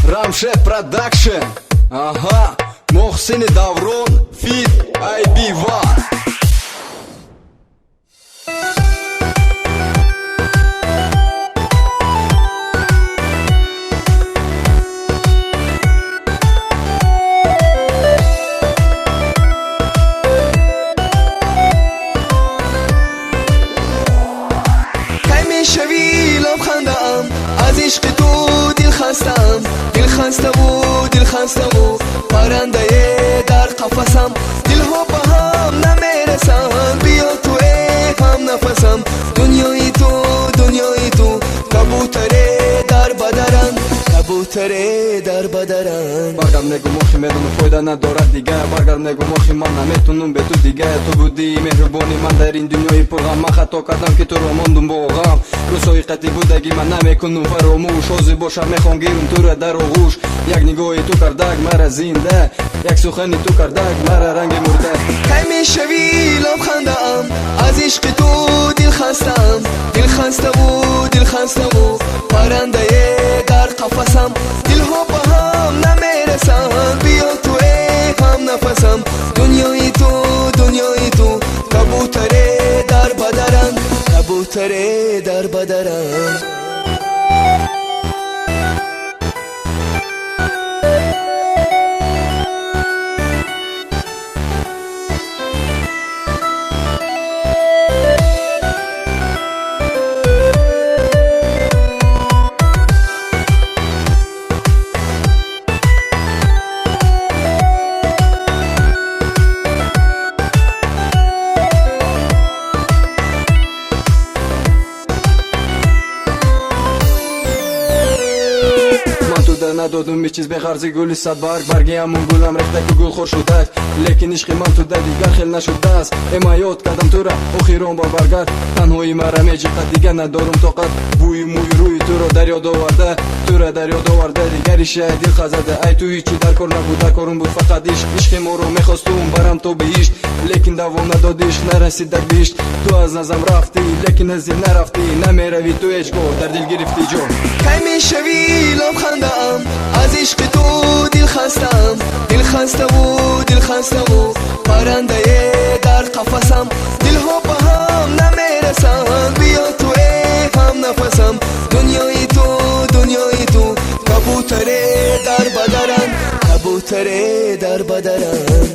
Ramshe Production. Aha, Mohsin Davron Fit IB1. شوی لبخندم از عشق تو دل خستم دل خستم و پرنده در قفسم دل ها به هم نمیرسن بیا تو هم نفسم دنیای تو کبوتره در بدرن کبوتره در بدرن برگرد نگو مخی میدونم فایده ندارد دیگه برگرد نگو مخی من نمیتونم به تو دیگه تو بودی مهربانی من در این دنیای پرغم من خطا کردم که تو رو ماندم با غم روزهای قطعی بودگی من نمیکنم فراموش حاضر باشم میخوام گیرم تو را در آغوش یک نگاه تو کردک مرا زنده یک سخن تو کردک مرا رنگ مرده کی میشوی لبخندم از عشق تو دل خستم و پرنده در قفسم دل ها به هم نمیرسن بیا تو هم نفسم دنیای تو کبوتره در بدرن کبوتره در بدرن ندادم هیچ چیز به غرض گلی صد برگی همون گلم ریخته که گل خور شده لیکن عشق من تو دیگر خیل نشده است اما یاد کردم تو را اخیران با برگرد تنهایی مرا میجقد دیگه ندارم طاقت بوی موی روی تو را در یاد آورده دیگری دل خزده ای تو هیچی در کار نبود در کارم بود فقط عشق ما رو میخواستم برم تو بهشت لیکن دوام ندادیش نرسید در بهشت تو از نظرم رفتی لیکن از دل نرفتی نمیروی تو هیچگاه در دل گرفتی جان کی میشوی لبخندم از عشق تو دل خستم و پرنده در قفسم دل ها به هم نمیرسن بیا تو هم نفسم دنیای تو کبوتره در بدرن کبوتره در بدرن